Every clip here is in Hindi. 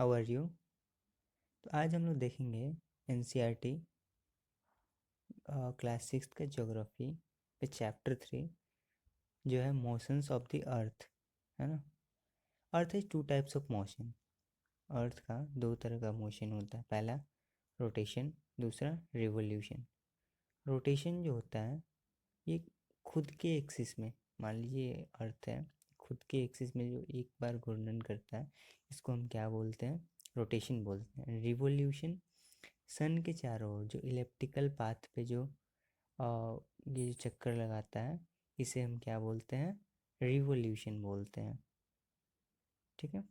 How are you. तो आज हम लोग देखेंगे एनसीईआरटी क्लास 6 का ज्योग्राफी पे चैप्टर 3 जो है मोशंस ऑफ द अर्थ, है ना। Earth is two types of motion. Earth का दो तरह का मोशन होता है, पहला रोटेशन, दूसरा रिवोल्यूशन। रोटेशन जो होता है ये खुद के एक्सिस में, मान लीजिए अर्थ है, खुद के एक्सिस में जो एक बार घूर्णन करता है इसको हम क्या बोलते हैं, रोटेशन बोलते हैं। रिवोल्यूशन सन के चारों ओर जो इलेप्टिकल पाथ पे जो ये जो चक्कर लगाता है इसे हम क्या बोलते हैं, रिवोल्यूशन बोलते हैं। ठीक है।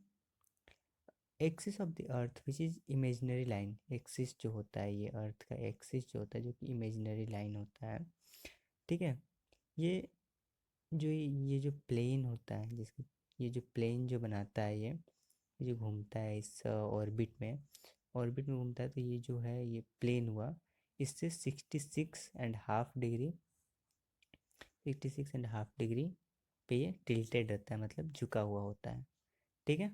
Axis of the earth which is imaginary line. Axis जो होता है, ये अर्थ का एक्सिस जो होता है जो कि इमेजिनरी लाइन होता है। ठीक है। ये ये जो प्लेन होता है, जिसकी ये जो प्लेन जो बनाता है ये जो घूमता है इस ऑर्बिट में घूमता है, तो ये जो है ये प्लेन हुआ, इससे 66.5 डिग्री पे ये टिल्टेड रहता है, मतलब झुका हुआ होता है। ठीक है।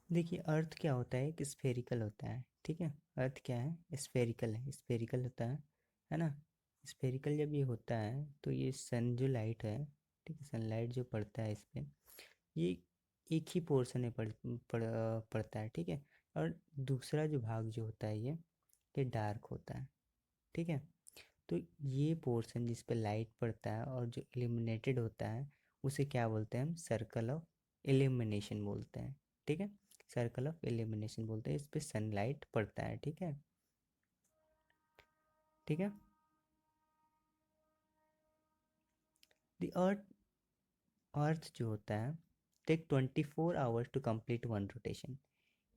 देखिए अर्थ क्या होता है, एक स्फेरिकल होता है। ठीक है। अर्थ क्या है, स्फेरिकल है, स्फेरिकल होता है ना। स्फेरिकल जब ये होता है तो ये सन जो लाइट है, ठीक है, सनलाइट जो पड़ता है इस पर, ये एक ही पोर्शन में पड़ता है। ठीक है। और दूसरा जो भाग जो होता है ये डार्क होता है। ठीक है। तो ये पोर्शन जिस पे लाइट पड़ता है और जो इल्यूमिनेटेड होता है उसे क्या बोलते हैं हम, सर्कल ऑफ इल्यूमिनेशन बोलते हैं। ठीक है। सर्कल ऑफ इल्यूमिनेशन बोलते हैं, इस पे सनलाइट पड़ता है। ठीक है। ठीक है। द अर्थ जो होता है take 24 hours to complete one rotation.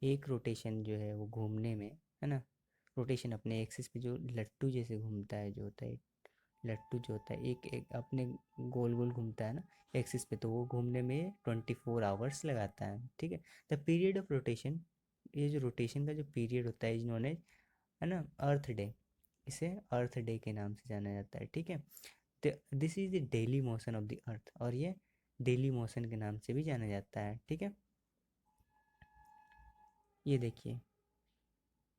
एक रोटेशन जो है वो घूमने में, है ना, रोटेशन अपने एक्सिस पे जो लट्टू जैसे घूमता है, जो होता है लट्टू जो होता है एक एक अपने गोल गोल घूमता है ना एक्सिस पे, तो वो घूमने में 24 आवर्स लगाता है। ठीक है। द पीरियड ऑफ रोटेशन, ये जो रोटेशन का जो पीरियड होता है इज नोन एज, है ना, अर्थ डे। इसे अर्थ डे के नाम से जाना जाता है। ठीक है। This is the daily motion of the अर्थ, और ये डेली मोशन के नाम से भी जाना जाता है। ठीक है। ये देखिए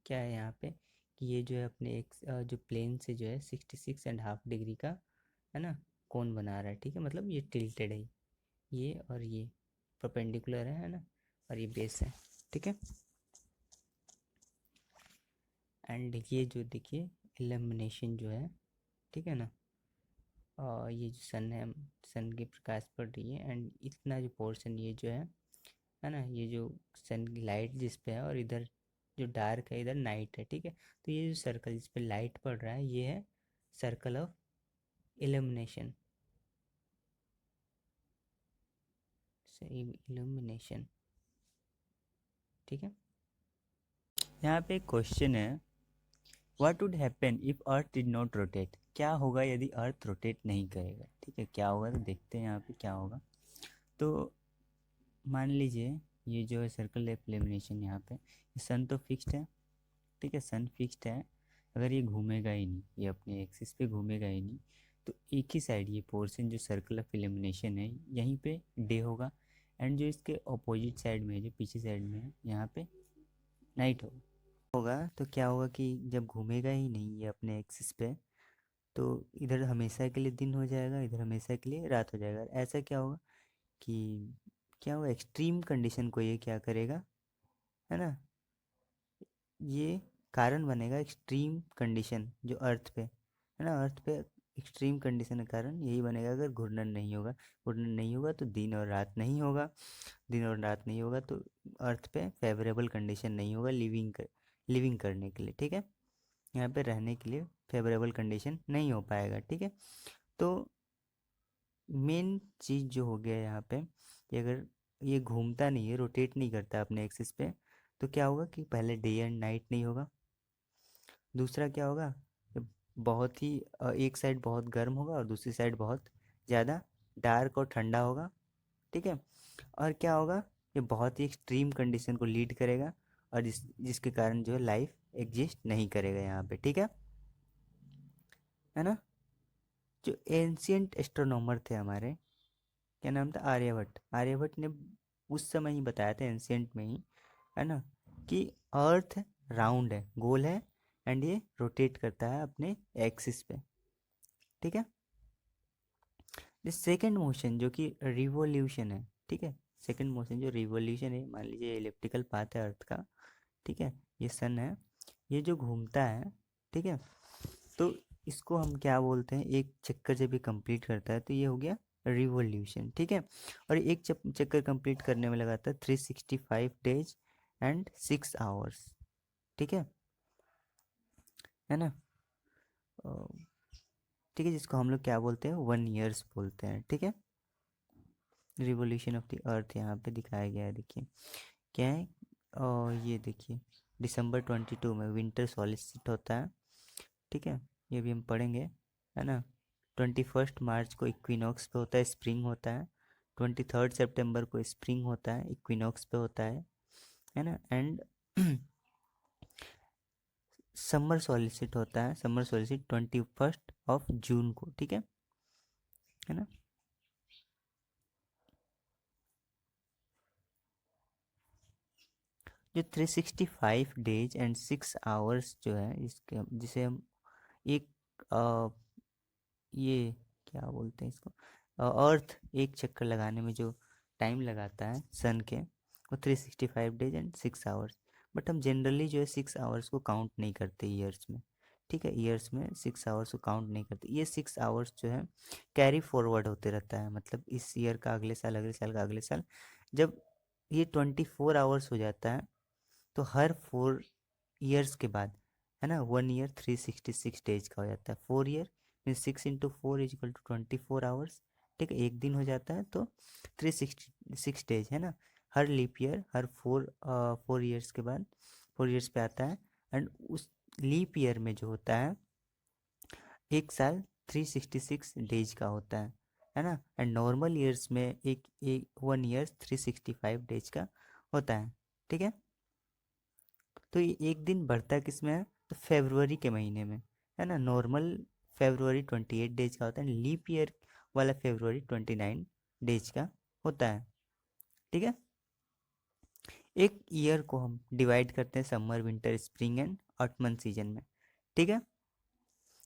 क्या है यहाँ पे कि ये जो है अपने एक जो प्लेन से जो है 66.5 डिग्री का, है ना, कोण बना रहा है। ठीक है। मतलब ये टिल्टेड है, ये और ये परपेंडिकुलर है ना, और ये बेस है। ठीक है। एंड ये जो देखिए इल्यूमिनेशन जो है, ठीक है ना, और ये जो सन है, सन की प्रकाश पड़ रही है, एंड इतना जो पोर्शन ये जो है ना, ये जो सन की लाइट जिस पे है और इधर जो डार्क है इधर नाइट है। ठीक है। तो ये जो सर्कल जिस पे लाइट पड़ रहा है ये है सर्कल ऑफ इल्यूमिनेशन, इल्यूमिनेशन। ठीक है। यहाँ पे एक क्वेश्चन है, what would happen if earth did not rotate. क्या होगा यदि अर्थ रोटेट नहीं करेगा। ठीक है, क्या होगा, तो देखते हैं यहाँ पे क्या होगा। तो मान लीजिए ये जो है सर्कल ऑफ इल्यूमिनेशन, यहाँ पे सन तो फिक्स्ड है। ठीक है, सन फिक्स्ड है, अगर ये घूमेगा ही नहीं, ये अपने एक्सिस पे घूमेगा ही नहीं, तो एक ही साइड ये पोर्शन जो सर्कल ऑफ इल्यूमिनेशन है यहीं पे डे होगा, एंड जो इसके अपोजिट साइड में है, जो पीछे साइड में है, यहाँ पे नाइट होगा। तो क्या होगा कि जब घूमेगा ही नहीं ये अपने एक्सिस पे, तो इधर हमेशा के लिए दिन हो जाएगा, इधर हमेशा के लिए रात हो जाएगा। ऐसा क्या होगा कि क्या होगा, एक्सट्रीम कंडीशन को ये क्या करेगा, है ना, ये कारण बनेगा एक्सट्रीम कंडीशन जो अर्थ पे, है ना, अर्थ पे एक्सट्रीम कंडीशन का कारण यही बनेगा अगर घूर्णन नहीं होगा। घूर्णन नहीं होगा तो दिन और रात नहीं होगा, दिन और रात नहीं होगा तो अर्थ पे फेवरेबल कंडीशन नहीं होगा लिविंग करने के लिए। ठीक है। यहाँ पे रहने के लिए फेवरेबल कंडीशन नहीं हो पाएगा। ठीक है। तो मेन चीज़ जो हो गया यहाँ पे कि अगर ये घूमता नहीं है, रोटेट नहीं करता अपने एक्सिस पे, तो क्या होगा कि पहले डे एंड नाइट नहीं होगा। दूसरा क्या होगा कि बहुत ही एक साइड बहुत गर्म होगा और दूसरी साइड बहुत ज़्यादा डार्क और ठंडा होगा। ठीक है। और क्या होगा, ये बहुत ही एक्सट्रीम कंडीशन को लीड करेगा, और जिसके कारण जो है लाइफ एग्जिस्ट नहीं करेगा यहाँ पे। ठीक है ना। जो एंशियंट एस्ट्रोनॉमर थे हमारे, क्या नाम था, आर्यभट्ट। आर्यभट्ट ने उस समय ही बताया था, एंशियंट में ही, है ना, कि अर्थ राउंड है, गोल है, एंड ये रोटेट करता है अपने एक्सिस पे, ठीक है। द सेकेंड मोशन जो कि रिवोल्यूशन है, ठीक है, सेकेंड मोशन जो रिवोल्यूशन है, मान लीजिए इलिप्टिकल पाथ है अर्थ का, ठीक है, ये सन है, ये जो घूमता है, ठीक है, तो इसको हम क्या बोलते हैं, एक चक्कर जब ये कंप्लीट करता है तो ये हो गया रिवोल्यूशन, ठीक है। और एक चक्कर कंप्लीट करने में लगाता है 365 डेज एंड 6 आवर्स, ठीक है ना। ठीक है, जिसको हम लोग क्या बोलते हैं, 1 ईयर्स बोलते हैं, ठीक है। रिवोल्यूशन ऑफ द अर्थ यहाँ पे दिखाया गया है, देखिए क्या है, और ये देखिए December 22 में विंटर सॉलिस्टिट होता है, ठीक है, ये भी हम पढ़ेंगे, है ना। 21 मार्च को इक्विनॉक्स पे होता है, स्प्रिंग होता है। 23 सितंबर को स्प्रिंग होता है, इक्विनॉक्स पे होता है ना। एंड समर सॉलिसिट होता है, समर सॉलिसिट 21 जून को, ठीक है ना। जो 365 डेज एंड 6 आवर्स जो है, इसके जिसे हम एक ये क्या बोलते हैं इसको, अर्थ एक चक्कर लगाने में जो टाइम लगाता है सन के, वो 365 डेज एंड 6 आवर्स। बट हम जनरली जो है 6 आवर्स को काउंट नहीं करते ईयर्स में, ठीक है, ईयर्स में 6 आवर्स को काउंट नहीं करते। ये 6 आवर्स जो है कैरी फॉरवर्ड होते रहता है, मतलब इस ईयर का अगले साल, अगले साल का अगले साल, जब ये 24 आवर्स हो जाता है तो हर 4 ईयर्स के बाद, है ना, 1 ईयर 366 डेज का हो जाता है। 4 ईयर मीन 6 × 4 = 24 आवर्स, ठीक है, एक दिन हो जाता है, तो 366 डेज, है ना। हर लीप ईयर हर 4 ईयर्स के बाद 4 ईयर्स पे आता है। एंड उस लीप ईयर में जो होता है एक साल 366 डेज का होता है ना। एंड नॉर्मल ईयर्स में एक एक 1 ईयर 365 डेज का होता है, ठीक है। तो ये एक दिन बढ़ता किस में है, तो फेब्रुवरी के महीने में, है ना। नॉर्मल फेब्रुवरी 28 डेज का होता है, लीप ईयर वाला फेब्रुवरी 29 डेज का होता है, ठीक है। एक ईयर को हम डिवाइड करते हैं summer, winter, spring and ottoman season में, ठीक है।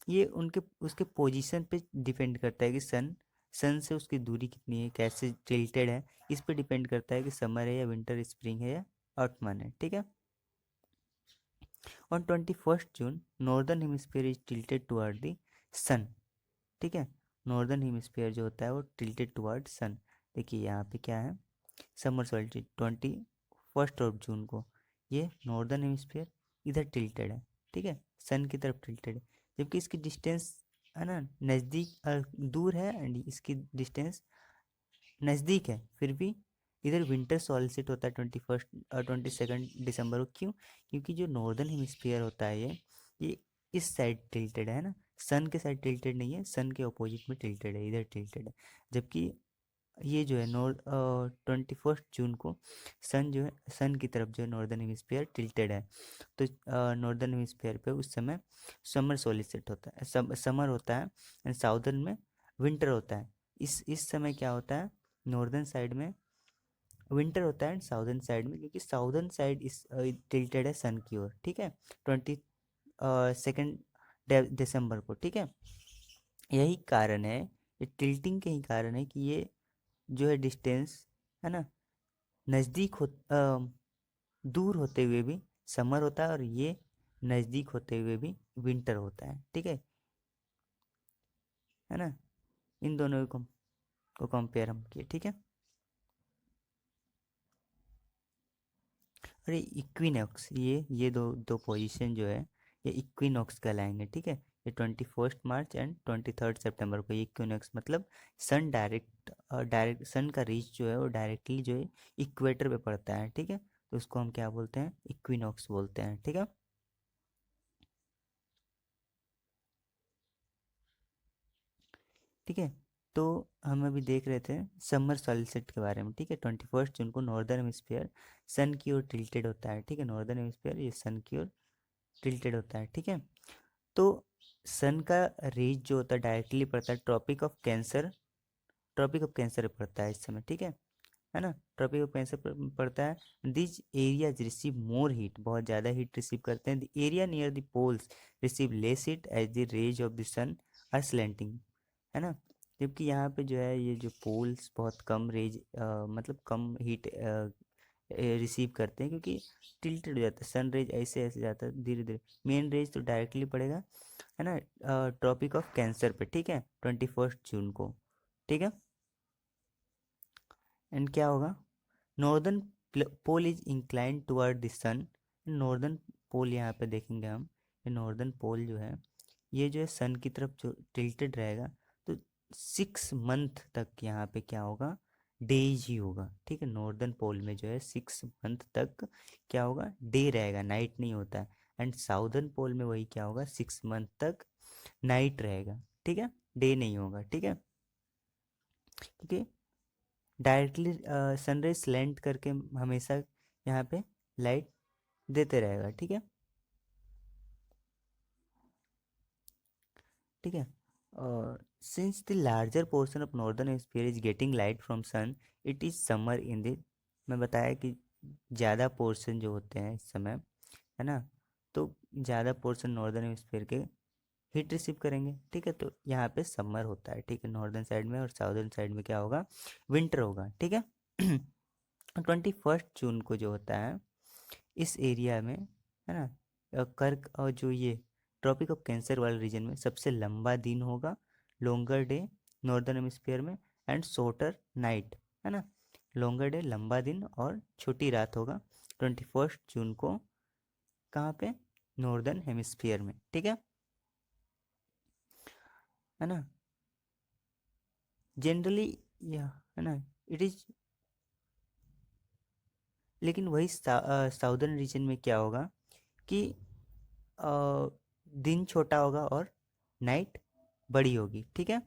ये उनके उसके पोजीशन पे डिपेंड करता है कि सन से उसकी दूरी कितनी है, कैसे टिल्टेड है, इस पे डिपेंड करता है कि समर है या विंटर, स्प्रिंग है या ऑटमन है, ठीक है। On 21 June northern hemisphere is tilted toward the sun, ठीक है। नॉर्दर्न हेमिस्फीयर जो होता है वो टिल्टेड टुवर्ड सन। देखिए यहाँ पे क्या है, समर सॉलिस्टिस 21 जून को ये नॉर्दर्न हेमिस्फीयर इधर टिल्टेड है, ठीक है, सन की तरफ टिल्टेड है, जबकि इसकी डिस्टेंस, है ना, नज़दीक दूर है, एंड इसकी डिस्टेंस नज़दीक है, फिर भी इधर विंटर सॉलिसिट होता है 22 दिसंबर को। क्यों? क्योंकि जो नॉर्दर्न हेमिस्फीयर होता है ये इस साइड टिल्टेड है ना, सन के साइड टिल्टेड नहीं है, सन के अपोजिट में टिल्टेड है, इधर टिल्टेड है। जबकि ये जो है 21 जून को सन जो है, सन की तरफ जो है नॉर्दर्न हेमिस्फीयर टिल्टेड है, तो नॉर्दर्न हेमिस्फीयर पे उस समय समर सोलिसिट होता है, समर होता है, एंड साउदर्न में विंटर होता है। इस समय क्या होता है, नॉर्दर्न साइड में विंटर होता है एंड साउदर्न साइड में, क्योंकि साउदर्न साइड इस टिल्टेड है सन की ओर, ठीक है, 22 दिसंबर को, ठीक है। यही कारण है, ये टिल्टिंग के ही कारण है कि ये जो है डिस्टेंस, है ना, नज़दीक हो दूर होते हुए भी समर होता है, और ये नज़दीक होते हुए भी विंटर होता है, ठीक है ना। इन दोनों को कंपेयर हम किए, ठीक है। और ये इक्विनॉक्स, ये दो दो पोजीशन जो है ये इक्विनॉक्स कहलाएंगे, ठीक है। ये 21 मार्च एंड 23 सितंबर को, ये इक्विनॉक्स मतलब सन डायरेक्ट सन का रीच जो है वो डायरेक्टली जो है इक्वेटर पे पड़ता है, ठीक है, तो उसको हम क्या बोलते हैं, इक्विनॉक्स बोलते हैं, ठीक है। ठीक है, तो हम अभी देख रहे थे समर सॉलिसिट के बारे में, ठीक है। 21 जून को नॉर्दर्न हेमिस्फीयर सन की ओर टिल्टेड होता है, ठीक है, नॉर्दर्न हेमिस्फीयर ये सन की ओर टिल्टेड होता है, ठीक है। तो सन का रेज जो होता है डायरेक्टली पड़ता है ट्रॉपिक ऑफ कैंसर पे पड़ता है इस समय, ठीक है है ना, ट्रॉपिक ऑफ कैंसर पड़ता है। This areas receive more heat, बहुत ज़्यादा हीट रिसीव करते हैं। The area near the poles receive less heat as the rays of the sun are slanting, है ना, जबकि यहाँ पे जो है ये जो पोल्स बहुत कम रेज मतलब कम हीट रिसीव करते हैं, क्योंकि टिल्टेड हो जाता है, सन रेज ऐसे ऐसे जाता है धीरे धीरे, मेन रेज तो डायरेक्टली पड़ेगा, है ना, ट्रॉपिक ऑफ कैंसर पे, ठीक है, 21 जून को, ठीक है। एंड क्या होगा, northern pole is incline toward the sun, northern pole यहाँ पे देखेंगे हम, ये नॉर्दर्न पोल जो है ये जो है सन की तरफ जो टिल्टेड रहेगा, तो 6 मंथ तक यहाँ पे क्या होगा, डेज ही होगा, ठीक है, नॉर्दर्न पोल में जो है 6 मंथ तक क्या होगा, डे रहेगा, नाइट नहीं होता है। एंड साउदर्न पोल में वही क्या होगा, 6 मंथ तक नाइट रहेगा, ठीक है, डे नहीं होगा, ठीक है, क्योंकि डायरेक्टली सनराइज स्लैंट करके हमेशा यहाँ पे लाइट देते रहेगा, ठीक है, ठीक है। Since the larger portion of northern hemisphere is getting light from sun, it is summer in the, मैं बताया कि ज़्यादा पोर्शन जो होते हैं इस समय, है ना, तो ज़्यादा पोर्शन नॉर्दर्न हेमिस्फीयर के हीट रिसीव करेंगे, ठीक है, तो यहाँ पे समर होता है, ठीक है, नॉर्दर्न साइड में, और साउदर्न साइड में क्या होगा, विंटर होगा, ठीक है। 21 जून को जो होता है इस एरिया में, है ना, कर्क और जो ये ट्रॉपिक ऑफ कैंसर वाले रीजन में सबसे लंबा दिन होगा, लॉन्गर डे नॉर्दर्न हेमिस्फीयर में, एंड शॉर्टर नाइट, है ना, लॉन्गर डे लंबा दिन और छोटी रात होगा 21 जून को, कहाँ पे, नॉर्दर्न हेमिस्फीयर में, ठीक है ना, जनरली, या, है ना, इट इज, लेकिन वही साउदर्न रीजन में क्या होगा कि दिन छोटा होगा और नाइट बड़ी होगी, ठीक है,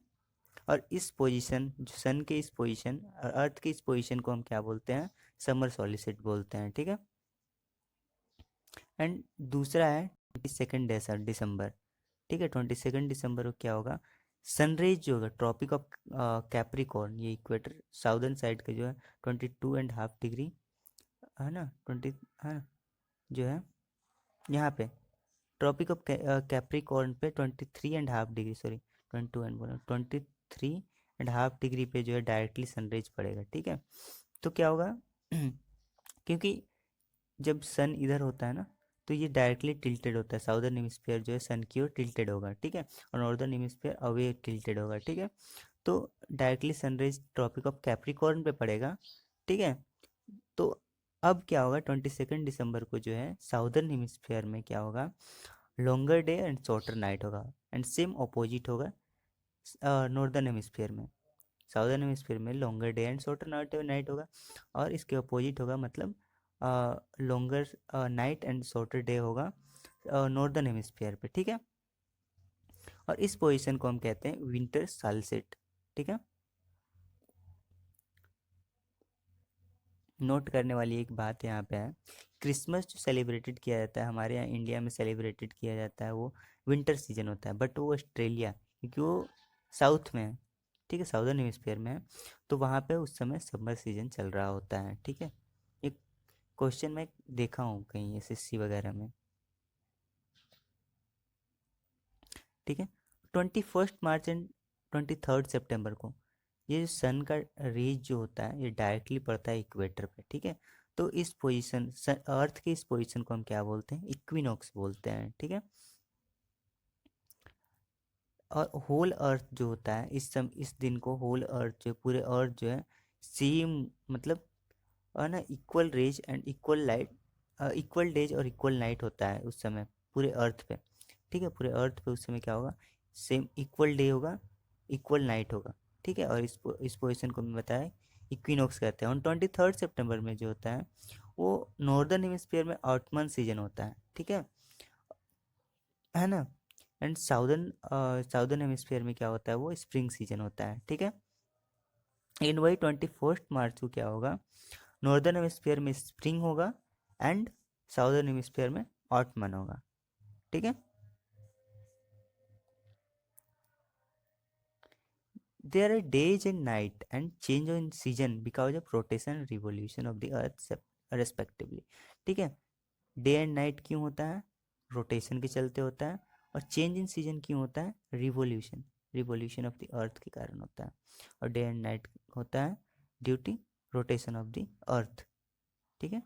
और इस पोजीशन, जो सन के इस पोजीशन और अर्थ के इस पोजीशन को हम क्या बोलते हैं, समर सॉलिसिट बोलते हैं, ठीक है। एंड दूसरा है 22 दिसंबर, ठीक है, 22 दिसंबर को क्या होगा, सनराइज जो होगा ट्रॉपिक ऑफ कैप्रिकॉर्न, ये इक्वेटर साउदर्न साइड का जो है 22.5 डिग्री, है ना, 20, है ना, जो है यहाँ पे ट्रॉपिक ऑफ कैप्रिकॉर्न पे 23.5 डिग्री, सॉरी 22 बोला, 23.5 डिग्री पे जो है डायरेक्टली सनराइज पड़ेगा, ठीक है, तो क्या होगा, क्योंकि जब सन इधर होता है ना, तो ये डायरेक्टली टिल्टेड होता है, साउदर्न हेमिस्फीयर जो है सन की ओर टिल्टेड होगा, ठीक है, और नॉर्दर्न हेमिस्फीयर अवे टिल्टेड होगा, ठीक है, तो directly sunrise Tropic of Capricorn पे पड़ेगा, ठीक है, तो अब क्या होगा, 22 दिसंबर को जो है साउदर्न हेमिस्फीयर में क्या होगा, longer day and shorter night होगा, एंड सेम अपोजिट होगा नॉर्दर्न हेमिस्फीयर में, साउदर्न हेमिस्फीयर में longer day and shorter night होगा, और इसके अपोजिट होगा, मतलब longer night and shorter day होगा नॉर्दर्न हेमिस्फीयर पे, ठीक है, और इस पोजीशन को हम कहते हैं विंटर सॉलिस्टिस, ठीक है। नोट करने वाली एक बात यहाँ पे है, क्रिसमस जो सेलिब्रेटेड किया जाता है हमारे यहाँ इंडिया में सेलिब्रेटेड किया जाता है, वो विंटर सीजन होता है, बट वो ऑस्ट्रेलिया, क्योंकि वो साउथ में है, ठीक है, साउदर्न हेमिस्फीयर में है, तो वहाँ पे उस समय समर सीजन चल रहा होता है, ठीक है, एक क्वेश्चन मैं देखा हूँ कहीं एसएससी वगैरह में, ठीक है। 21 मार्च एंड 23 सितंबर को ये जो सन का रेज जो होता है ये डायरेक्टली पड़ता है इक्वेटर पे, ठीक है, तो इस पोजीशन अर्थ के इस पोजीशन को हम क्या बोलते हैं, इक्विनॉक्स बोलते हैं, ठीक है, और होल अर्थ जो होता है इस दिन को होल अर्थ जो पूरे अर्थ जो है सेम, मतलब और ना equal rays and equal light, equal days और इक्वल नाइट होता है उस समय पूरे अर्थ पे, ठीक है, पूरे अर्थ पे उस समय क्या होगा, सेम इक्वल डे होगा, इक्वल नाइट होगा, ठीक है, और इस पोजीशन को मैं बताया इक्विनॉक्स कहते हैं। और 23 सितंबर में जो होता है वो नॉर्दर्न हेमिस्फीयर में ऑटमन सीजन होता है, ठीक है ना, एंड साउदर्न हेमिस्फीयर में क्या होता है, वो स्प्रिंग सीजन होता है, ठीक है। इन वही 21 मार्च को क्या होगा, नॉर्दर्न हेमिस्फीयर में स्प्रिंग होगा एंड साउदर्न हेमिस्फीयर में ऑटमन होगा, ठीक है। There are days and night and change in season because of rotation and revolution of the earth respectively. ठीक है, डे एंड नाइट क्यों होता है? रोटेशन के चलते होता है। और चेंज इन सीजन क्यों होता है? रिवोल्यूशन, रिवोल्यूशन ऑफ द अर्थ के कारण होता है। और डे एंड नाइट होता है due to rotation of the earth. ठीक है।